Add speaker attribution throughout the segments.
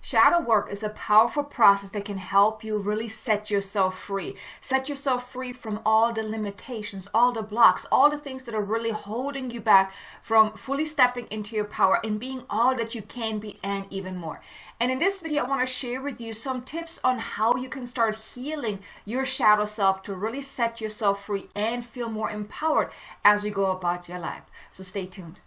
Speaker 1: Shadow work is a powerful process that can help you really set yourself free. Set yourself free from all the limitations, all the blocks, all the things that are really holding you back from fully stepping into your power and being all that you can be and even more. And in this video, I want to share with you some tips on how you can start healing your shadow self to really set yourself free and feel more empowered as you go about your life. So stay tuned.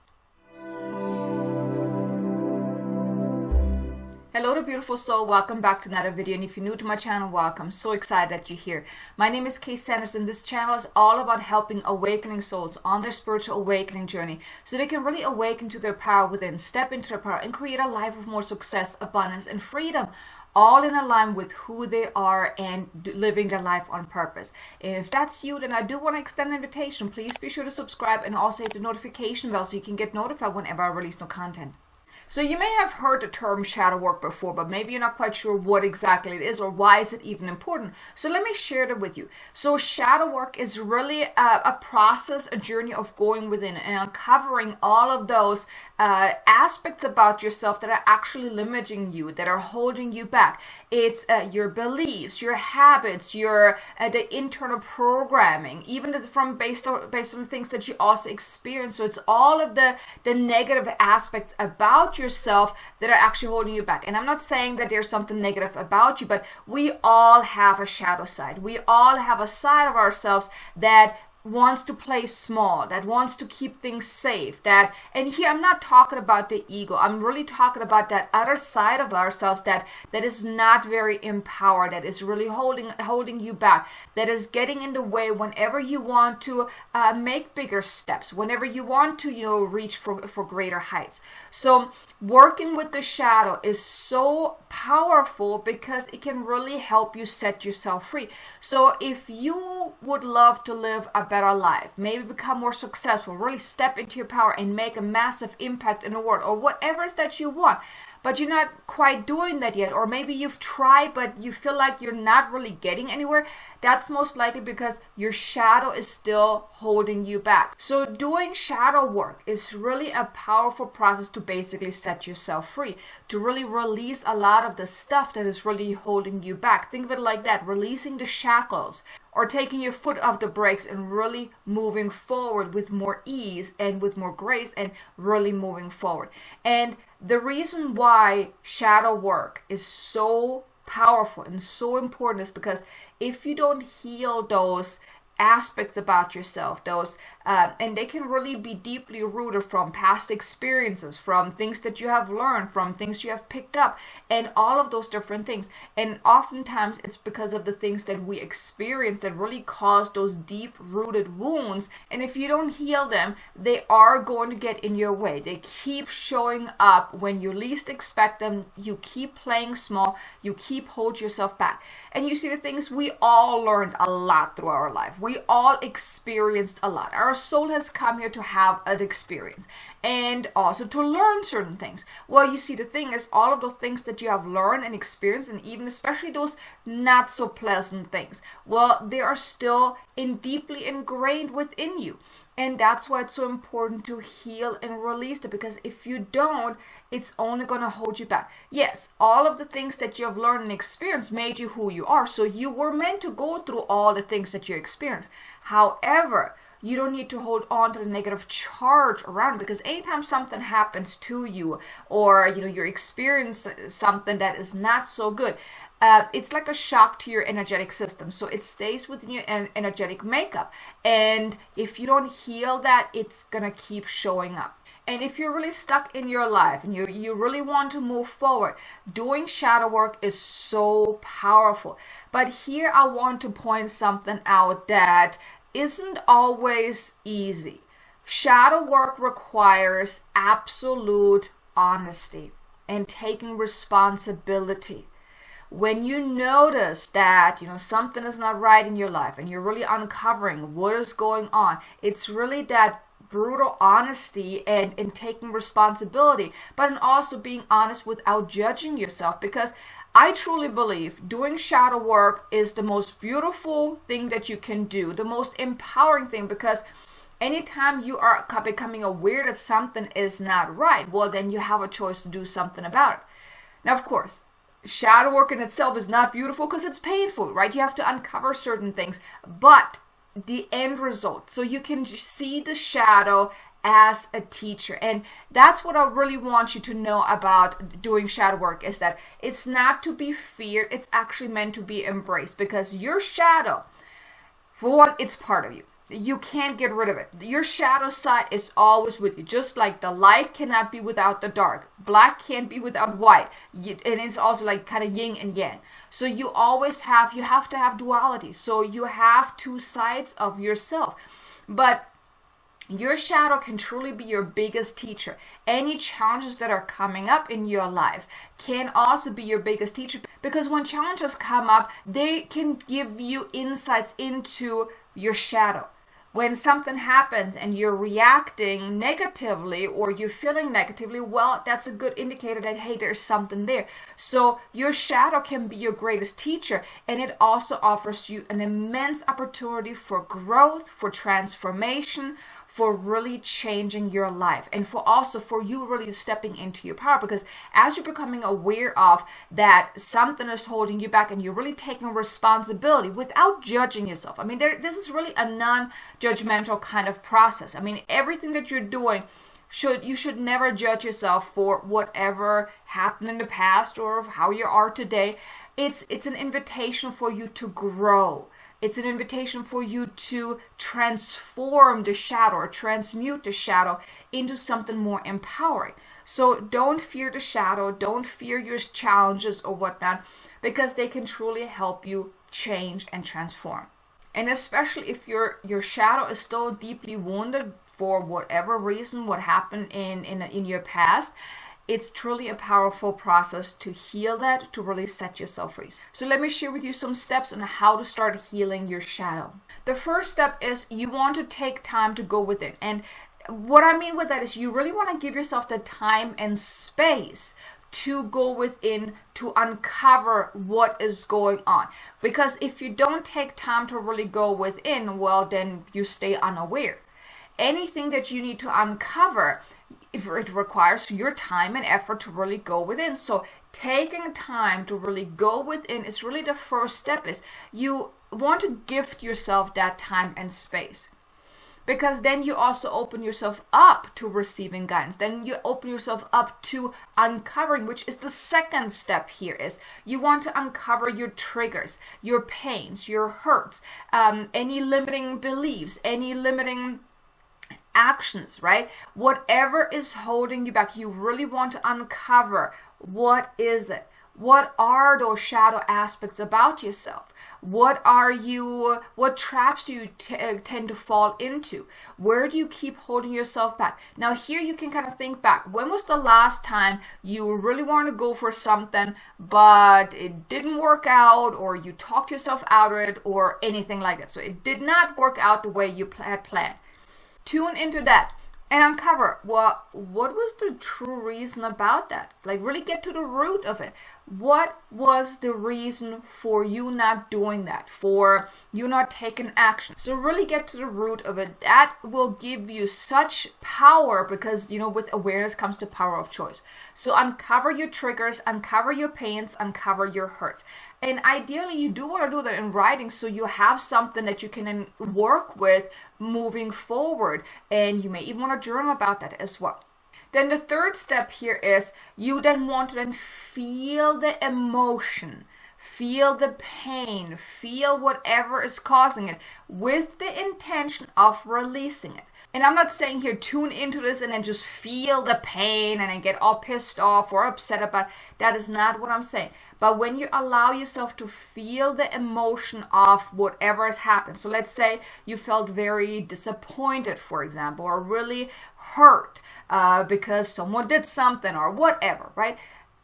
Speaker 1: Hello to beautiful soul, welcome back to another video, and if you're new to my channel, welcome. So excited that you're here. My name is Kay Sanders, and this channel is all about helping awakening souls on their spiritual awakening journey so they can really awaken to their power within, step into their power, and create a life of more success, abundance, and freedom, all in alignment with who they are and living their life on purpose. And if that's you, then I do want to extend an invitation. Please be sure to subscribe and also hit the notification bell so you can get notified whenever I release new content. So you may have heard the term shadow work before, but maybe you're not quite sure what exactly it is or why is it even important. So let me share that with you. So shadow work is really a process, a journey of going within and uncovering all of those aspects about yourself that are actually limiting you, that are holding you back. It's your beliefs, your habits, your the internal programming, even based on things that you also experience. So it's all of the negative aspects about yourself that are actually holding you back. And I'm not saying that there's something negative about you, but we all have a shadow side. We all have a side of ourselves that wants to play small, that wants to keep things safe, and here I'm not talking about the ego. I'm really talking about that other side of ourselves that is not very empowered, that is really holding you back, that is getting in the way whenever you want to make bigger steps, whenever you want to reach for greater heights. So working with the shadow is so powerful because it can really help you set yourself free. So if you would love to live a better life, maybe become more successful, really step into your power and make a massive impact in the world, or whatever it is that you want, but you're not quite doing that yet, or maybe you've tried but you feel like you're not really getting anywhere, that's most likely because your shadow is still holding you back. So doing shadow work is really a powerful process to basically set yourself free, to really release a lot of the stuff that is really holding you back. Think of it like that, releasing the shackles, or taking your foot off the brakes and really moving forward with more ease and with more grace and really moving forward. And the reason why shadow work is so powerful and so important is because if you don't heal those aspects about yourself, and they can really be deeply rooted from past experiences, from things that you have learned, from things you have picked up, and all of those different things. And oftentimes it's because of the things that we experience that really cause those deep rooted wounds. And if you don't heal them, they are going to get in your way. They keep showing up when you least expect them. You keep playing small, you keep hold yourself back. And you see, the things, we all learned a lot through our life. We all experienced a lot. Our soul has come here to have an experience and also to learn certain things. Well, you see, the thing is, all of those things that you have learned and experienced, and even especially those not so pleasant things, well, they are still deeply ingrained within you. And that's why it's so important to heal and release it, because if you don't, it's only going to hold you back. Yes, all of the things that you have learned and experienced made you who you are. So you were meant to go through all the things that you experienced. However, you don't need to hold on to the negative charge around, because anytime something happens to you, or you're experiencing something that is not so good, it's like a shock to your energetic system. So it stays within your energetic makeup. And if you don't heal that, it's going to keep showing up. And if you're really stuck in your life and you really want to move forward, doing shadow work is so powerful. But here I want to point something out that isn't always easy. Shadow work requires absolute honesty and taking responsibility. When you notice that something is not right in your life and you're really uncovering what is going on, it's really that brutal honesty and taking responsibility, but also being honest without judging yourself. Because I truly believe doing shadow work is the most beautiful thing that you can do, the most empowering thing, because anytime you are becoming aware that something is not right, well, then you have a choice to do something about it. Now, of course, shadow work in itself is not beautiful because it's painful, right? You have to uncover certain things, but the end result, so you can see the shadow as a teacher. And that's what I really want you to know about doing shadow work, is that it's not to be feared, it's actually meant to be embraced, because your shadow, for one, it's part of you. You can't get rid of it. Your shadow side is always with you. Just like the light cannot be without the dark. Black can't be without white. And it's also like kind of yin and yang. So you always have, you have to have duality. So you have two sides of yourself. But your shadow can truly be your biggest teacher. Any challenges that are coming up in your life can also be your biggest teacher, because when challenges come up, they can give you insights into your shadow. When something happens and you're reacting negatively or you're feeling negatively, well, that's a good indicator that, hey, there's something there. So your shadow can be your greatest teacher, and it also offers you an immense opportunity for growth, for transformation, for really changing your life, and for also for you really stepping into your power. Because as you're becoming aware of that something is holding you back, and you're really taking responsibility without judging yourself. I mean, this is really a non-judgmental kind of process. I mean, everything that you're doing, you should never judge yourself for whatever happened in the past or how you are today. It's an invitation for you to grow. It's an invitation for you to transform the shadow or transmute the shadow into something more empowering. So don't fear the shadow, don't fear your challenges or whatnot, because they can truly help you change and transform. And especially if your shadow is still deeply wounded for whatever reason, what happened in your past, it's truly a powerful process to heal that, to really set yourself free. So let me share with you some steps on how to start healing your shadow. The first step is you want to take time to go within. And what I mean with that is you really want to give yourself the time and space to go within, to uncover what is going on. Because if you don't take time to really go within, well, then you stay unaware. Anything that you need to uncover, it requires your time and effort to really go within. So taking time to really go within is really the first step. Is you want to gift yourself that time and space, because then you also open yourself up to receiving guidance. Then you open yourself up to uncovering, which is the second step here. Is you want to uncover your triggers, your pains, your hurts, any limiting beliefs, any limiting actions, right? Whatever is holding you back, you really want to uncover, what is it? What are those shadow aspects about yourself? What traps do you tend to fall into? Where do you keep holding yourself back? Now here you can kind of think back. When was the last time you really wanted to go for something, but it didn't work out, or you talked yourself out of it, or anything like that? So it did not work out the way you had planned. Tune into that and uncover, well, what was the true reason about that? Like, really get to the root of it. What was the reason for you not doing that, for you not taking action? So really get to the root of it. That will give you such power, because, you know, with awareness comes the power of choice. So uncover your triggers, uncover your pains, uncover your hurts. And ideally, you do want to do that in writing, so you have something that you can then work with moving forward. And you may even want to journal about that as well. Then the third step here is you then want to then feel the emotion, feel the pain, feel whatever is causing it, with the intention of releasing it. And I'm not saying here tune into this and then just feel the pain and then get all pissed off or upset about it. That is not what I'm saying. But when you allow yourself to feel the emotion of whatever has happened. So let's say you felt very disappointed, for example, or really hurt because someone did something or whatever, right?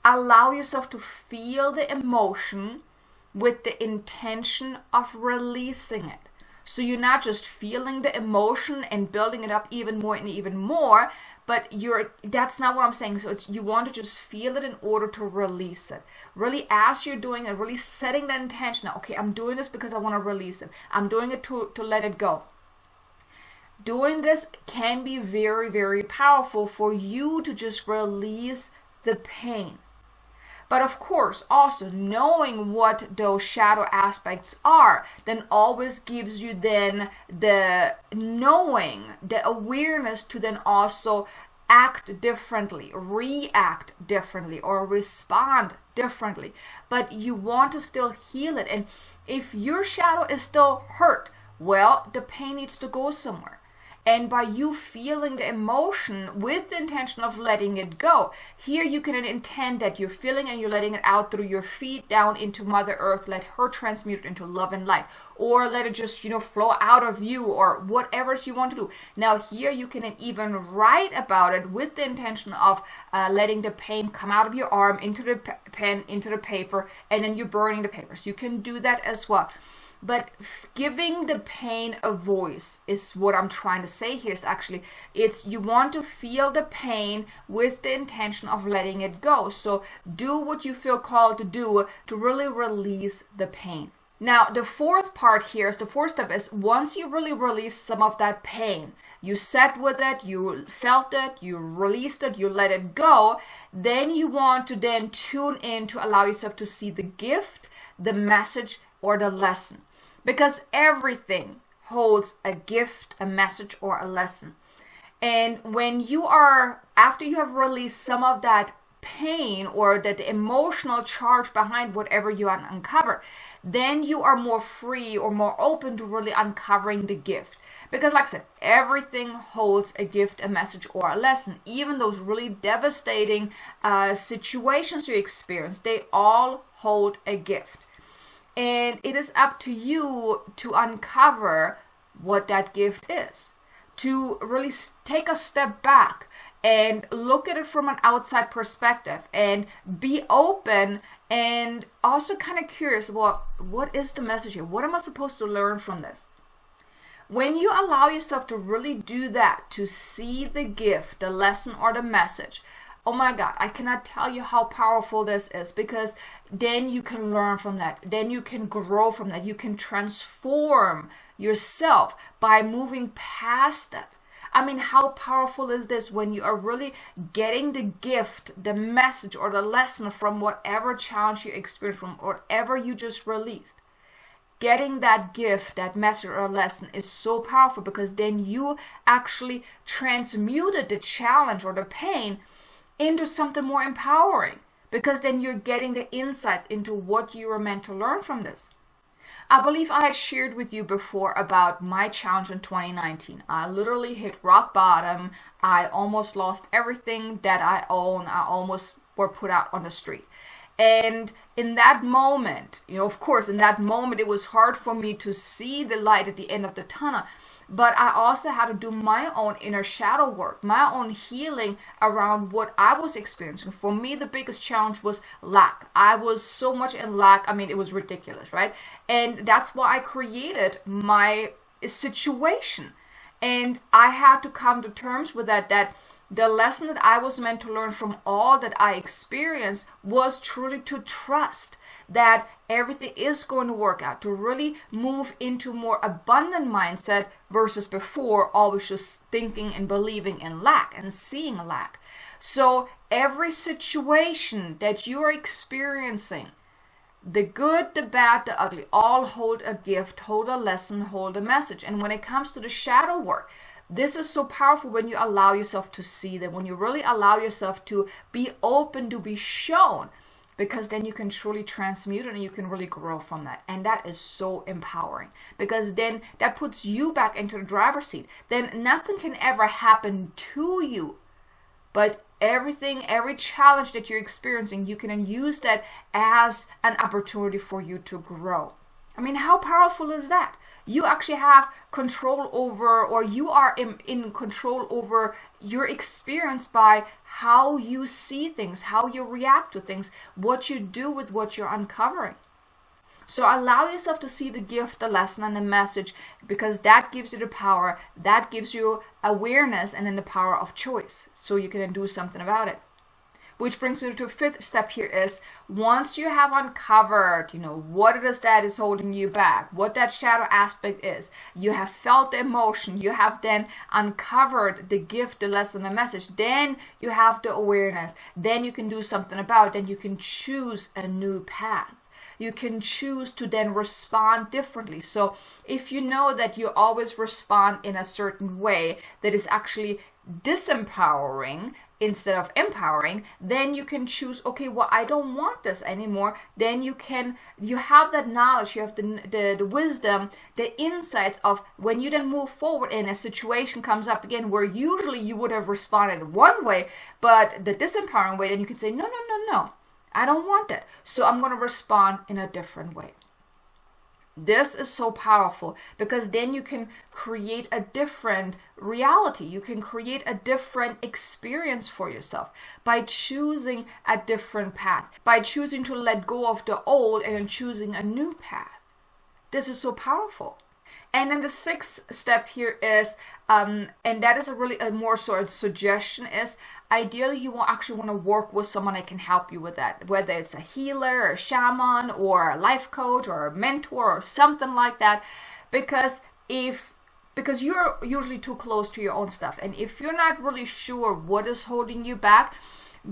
Speaker 1: Allow yourself to feel the emotion with the intention of releasing it. So you're not just feeling the emotion and building it up even more and even more, but that's not what I'm saying. So you want to just feel it in order to release it. Really, as you're doing it, really setting the intention. Okay, I'm doing this because I want to release it. I'm doing it to let it go. Doing this can be very, very powerful for you to just release the pain. But of course, also knowing what those shadow aspects are then always gives you then the knowing, the awareness to then also act differently, react differently, or respond differently. But you want to still heal it. And if your shadow is still hurt, well, the pain needs to go somewhere. And by you feeling the emotion with the intention of letting it go, here you can intend that you're feeling and you're letting it out through your feet down into Mother Earth. Let her transmute it into love and light. Or let it just, flow out of you, or whatever you want to do. Now here you can even write about it with the intention of letting the pain come out of your arm, into the pen, into the paper, and then you're burning the papers. You can do that as well. But giving the pain a voice is what I'm trying to say here. Is actually, it's you want to feel the pain with the intention of letting it go. So do what you feel called to do to really release the pain. Now, the fourth part here is, the fourth step is, once you really release some of that pain, you sat with it, you felt it, you released it, you let it go, then you want to then tune in to allow yourself to see the gift, the message, or the lesson. Because everything holds a gift, a message, or a lesson. And when you are, after you have released some of that pain or that emotional charge behind whatever you uncover, then you are more free or more open to really uncovering the gift. Because like I said, everything holds a gift, a message, or a lesson. Even those really devastating situations you experience, they all hold a gift. And it is up to you to uncover what that gift is. To really take a step back and look at it from an outside perspective and be open and also kind of curious, well, what is the message here? What am I supposed to learn from this? When you allow yourself to really do that, to see the gift, the lesson, or the message, oh my God, I cannot tell you how powerful this is, because then you can learn from that. Then you can grow from that. You can transform yourself by moving past that. I mean, how powerful is this when you are really getting the gift, the message, or the lesson from whatever challenge you experienced, from whatever you just released. Getting that gift, that message or lesson is so powerful, because then you actually transmuted the challenge or the pain into something more empowering, because then you're getting the insights into what you were meant to learn from this. I believe I had shared with you before about my challenge in 2019. I literally hit rock bottom. I almost lost everything that I own. I almost were put out on the street. And in that moment, of course, in that moment, it was hard for me to see the light at the end of the tunnel. But I also had to do my own inner shadow work, my own healing around what I was experiencing. For me, the biggest challenge was lack. I was so much in lack. I mean, it was ridiculous, right? And that's why I created my situation. And I had to come to terms with that the lesson that I was meant to learn from all that I experienced was truly to trust that everything is going to work out, to really move into more abundant mindset versus before always just thinking and believing in lack and seeing lack. So every situation that you are experiencing, the good, the bad, the ugly, all hold a gift, hold a lesson, hold a message. And when it comes to the shadow work, this is so powerful when you allow yourself to see them, when you really allow yourself to be open to be shown, because then you can truly transmute it and you can really grow from that. And that is so empowering, because then that puts you back into the driver's seat. Then nothing can ever happen to you, but everything, every challenge that you're experiencing, you can use that as an opportunity for you to grow. I mean, how powerful is that? You actually have control over, or you are in control over your experience by how you see things, how you react to things, what you do with what you're uncovering. So allow yourself to see the gift, the lesson, and the message, because that gives you the power, that gives you awareness, and then the power of choice, so you can do something about it. Which brings me to the fifth step here is, once you have uncovered, what it is that is holding you back, what that shadow aspect is, you have felt the emotion, you have then uncovered the gift, the lesson, the message, then you have the awareness, then you can do something about it, then you can choose a new path. You can choose to then respond differently. So if you know that you always respond in a certain way that is actually disempowering instead of empowering, then you can choose, okay, well, I don't want this anymore. Then you have that knowledge, you have the wisdom, the insights of when you then move forward and a situation comes up again where usually you would have responded one way, but the disempowering way, then you can say, no, I don't want that. So I'm going to respond in a different way. This is so powerful because then you can create a different reality. You can create a different experience for yourself by choosing a different path, by choosing to let go of the old and then choosing a new path. This is so powerful. And then the sixth step here is, and that is a more sort of suggestion, is ideally you will actually want to work with someone that can help you with that, whether it's a healer, or a shaman, or a life coach, or a mentor, or something like that, because you're usually too close to your own stuff, and if you're not really sure what is holding you back,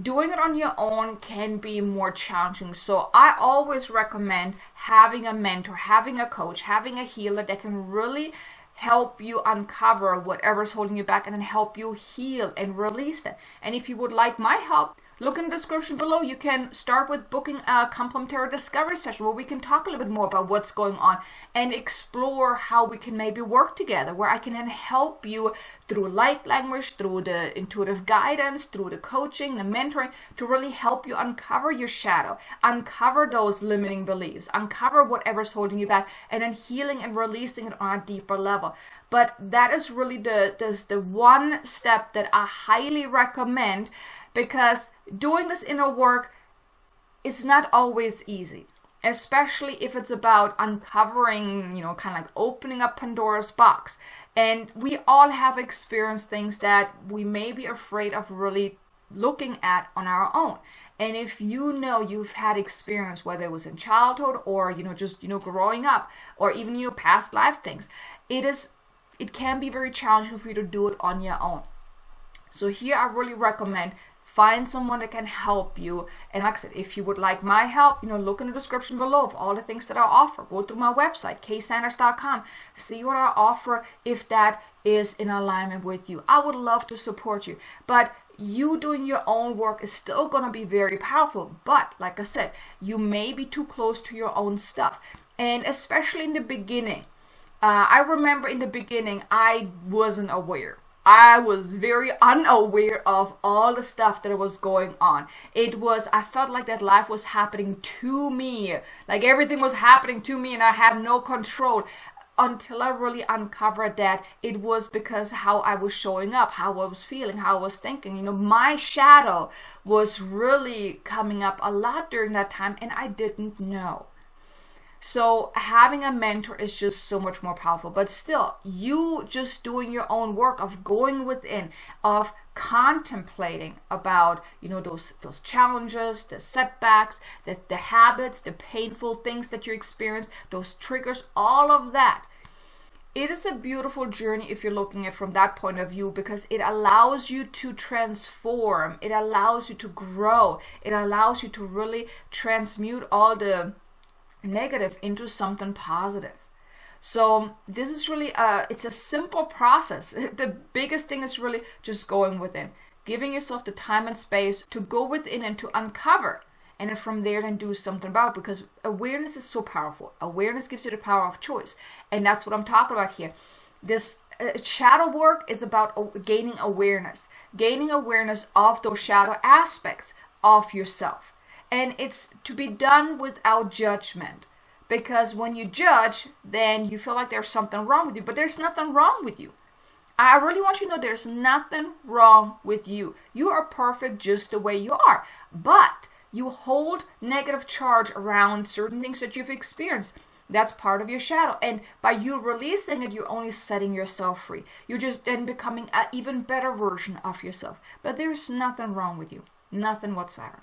Speaker 1: doing it on your own can be more challenging. So I always recommend having a mentor, having a coach, having a healer that can really help you uncover whatever's holding you back and then help you heal and release it. And if you would like my help, look in the description below. You can start with booking a complimentary discovery session where we can talk a little bit more about what's going on and explore how we can maybe work together, where I can then help you through light language, through the intuitive guidance, through the coaching, the mentoring, to really help you uncover your shadow, uncover those limiting beliefs, uncover whatever's holding you back, and then healing and releasing it on a deeper level. But that is really the one step that I highly recommend, because doing this inner work is not always easy, especially if it's about uncovering, kind of like opening up Pandora's box. And we all have experienced things that we may be afraid of really looking at on our own. And if you've had experience, whether it was in childhood or, just, growing up, or even, past life things, it can be very challenging for you to do it on your own. So here I really recommend find someone that can help you. And like I said, if you would like my help, look in the description below of all the things that I offer. Go through my website, ksanders.com. See what I offer if that is in alignment with you. I would love to support you. But you doing your own work is still going to be very powerful. But like I said, you may be too close to your own stuff. And especially in the beginning, I remember in the beginning, I wasn't aware. I was very unaware of all the stuff that was going on. I felt like that life was happening to me. Like everything was happening to me and I had no control, until I really uncovered that it was because how I was showing up, how I was feeling, how I was thinking. My shadow was really coming up a lot during that time and I didn't know. So having a mentor is just so much more powerful. But still, you just doing your own work of going within, of contemplating about, those challenges, the setbacks, the habits, the painful things that you experience, those triggers, all of that. It is a beautiful journey if you're looking at it from that point of view, because it allows you to transform. It allows you to grow. It allows you to really transmute all the negative into something positive. So this is really it's a simple process. The biggest thing is really just going within, giving yourself the time and space to go within and to uncover, and then from there then do something about it, because awareness is so powerful. Awareness gives you the power of choice, and that's what I'm talking about here. This shadow work is about gaining awareness of those shadow aspects of yourself. And it's to be done without judgment, because when you judge, then you feel like there's something wrong with you, but there's nothing wrong with you. I really want you to know there's nothing wrong with you. You are perfect just the way you are, but you hold negative charge around certain things that you've experienced. That's part of your shadow. And by you releasing it, you're only setting yourself free. You're just then becoming an even better version of yourself. But there's nothing wrong with you. Nothing whatsoever.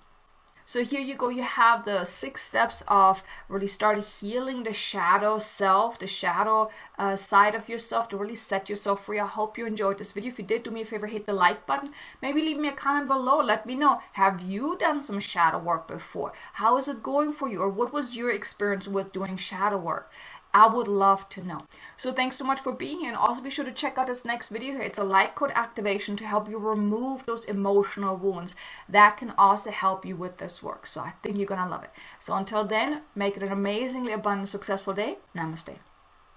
Speaker 1: So here you go, you have the 6 steps of really start healing the shadow self, the shadow side of yourself, to really set yourself free. I hope you enjoyed this video. If you did, do me a favor, hit the like button. Maybe leave me a comment below. Let me know, have you done some shadow work before? How is it going for you? Or what was your experience with doing shadow work? I would love to know. So thanks so much for being here, and also be sure to check out this next video here. It's a light code activation to help you remove those emotional wounds. That can also help you with this work. So I think you're gonna love it. So until then, make it an amazingly abundant, successful day. Namaste.